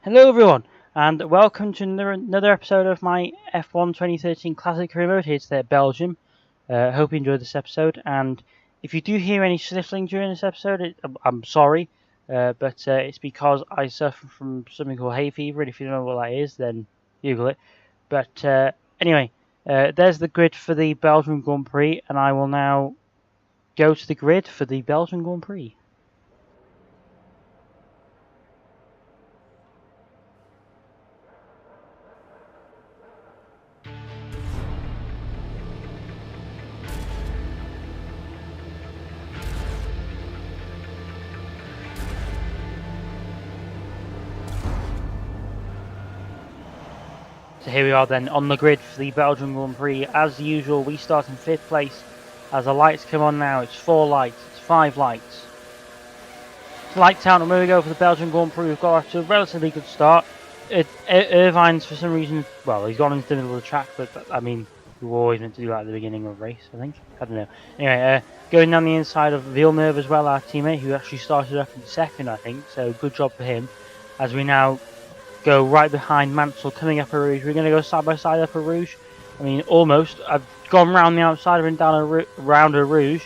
Hello everyone, and welcome to another episode of my F1 2013 Classic Career Mode here today at Belgium. Hope you enjoyed this episode, and if you do hear any sniffling during this episode, I'm sorry, but it's because I suffer from something called hay fever, and if you don't know what that is, then Google it. But anyway, there's the grid for the Belgian Grand Prix, and I will now go to the grid for the Belgian Grand Prix. So here we are then on the grid for the Belgian Grand Prix. As usual, we start in 5th place. As the lights come on now, it's 4 lights, it's 5 lights. Lights out, and where we go for the Belgian Grand Prix, we've got off to a relatively good start. Irvine's, for some reason, well, he's gone into the middle of the track, but I mean, we were always meant to do that at the beginning of the race, I think. I don't know. Anyway, going down the inside of Villeneuve as well, our teammate, who actually started up in 2nd, I think, so good job for him. As we now go right behind Mansell coming up a Rouge. We're going to go side by side up a Rouge. I mean, almost. I've gone round the outside and down around a Rouge,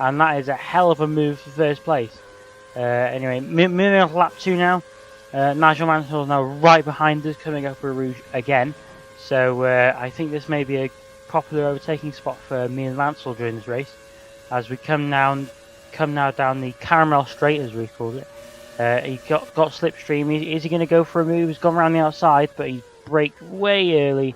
and that is a hell of a move for 1st place. Anyway, moving on to lap 2 now. Nigel Mansell is now right behind us, coming up a Rouge again. So I think this may be a popular overtaking spot for me and Mansell during this race, as we come now down the Caramel Straight, as we called it. He got slipstream. Is he going to go for a move? He's gone around the outside, but he braked way early,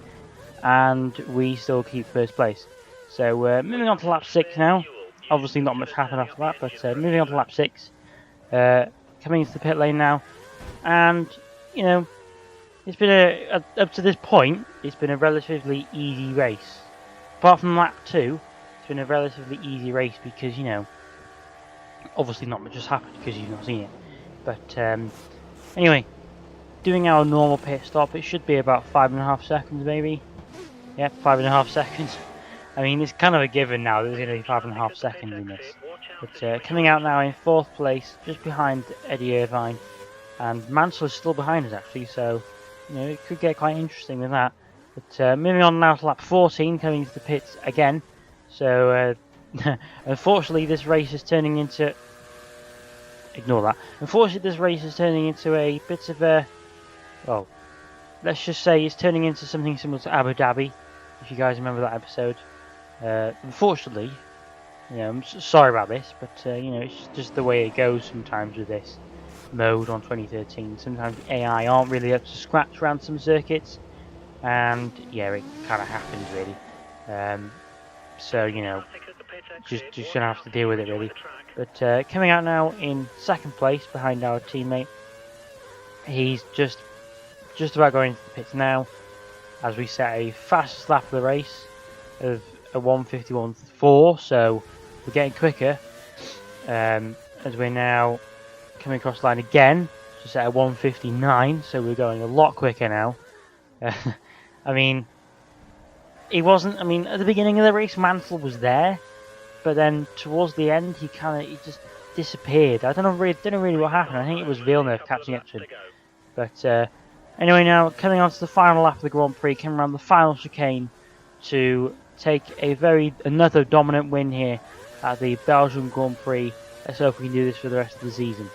and we still keep 1st place. So moving on to lap 6 now. Obviously not much happened after that, but moving on to lap 6. Coming into the pit lane now, and you know, it's been up to this point, it's been a relatively easy race. Apart from lap 2, it's been a relatively easy race because, you know, obviously not much has happened because you've not seen it. But anyway, doing our normal pit stop, it should be about 5.5 seconds maybe. Yep, 5.5 seconds. I mean, it's kind of a given now that there's going to be 5.5 seconds in this. But coming out now in 4th place, just behind Eddie Irvine. And Mansell is still behind us actually, so you know, it could get quite interesting with that. But moving on now to lap 14, coming into the pits again. So unfortunately this race is turning into... Ignore that. Unfortunately, this race is turning into a bit of a... Well, let's just say it's turning into something similar to Abu Dhabi, if you guys remember that episode. Unfortunately, you know, I'm sorry about this, but you know, it's just the way it goes sometimes with this mode on 2013. Sometimes the AI aren't really up to scratch around some circuits, and yeah, it kind of happens really. So you know, just gonna have to deal with it really. But coming out now in 2nd place behind our teammate. He's just about going into the pits now, as we set a fastest lap of the race of a 1:51.4. So we're getting quicker as we're now coming across the line again to set a 1:59. So we're going a lot quicker now. I mean, he wasn't. I mean, at the beginning of the race, Mansell was there. But then towards the end, he just disappeared. I don't know really what happened. I think it was Villeneuve catching up to him. But anyway, now coming on to the final lap of the Grand Prix, coming around the final chicane to take another dominant win here at the Belgian Grand Prix. Let's hope we can do this for the rest of the season.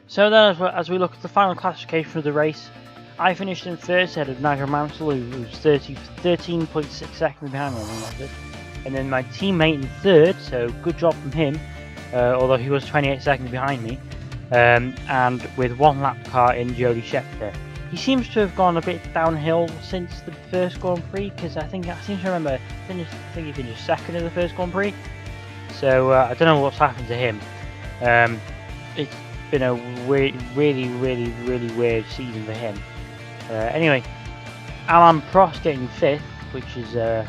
So then, as we look at the final classification of the race, I finished in 1st ahead of Nigel Mansell, who was 13.6 seconds behind me. And then my teammate in 3rd, so good job from him, although he was 28 seconds behind me. And with 1 lap car in Jody Scheckter. He seems to have gone a bit downhill since the 1st Grand Prix, because I seem to remember he finished 2nd in the 1st Grand Prix. So I don't know what's happened to him. It's been a really weird season for him. Anyway, Alain Prost getting 5th, which is a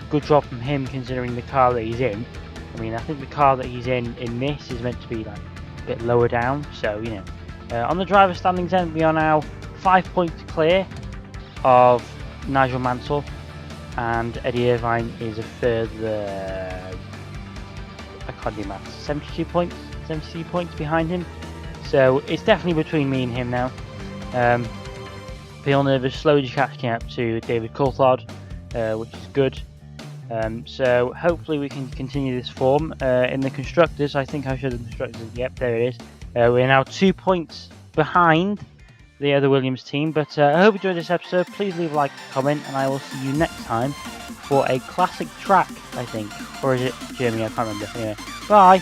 good job from him considering the car that he's in. I mean, I think the car that he's in this is meant to be like a bit lower down, so you know. On the driver standings then, we are now 5 points clear of Nigel Mansell, and Eddie Irvine is a further, I can't do maths, 72 points behind him. So it's definitely between me and him now. Villeneuve is slowly catching up to David Coulthard, which is good. So hopefully we can continue this form. In the constructors, I think I showed the constructors. Yep, there it is. We're now 2 points behind the other Williams team. But I hope you enjoyed this episode. Please leave a like, comment, and I will see you next time for a classic track, I think. Or is it Germany? I can't remember. Anyway, bye!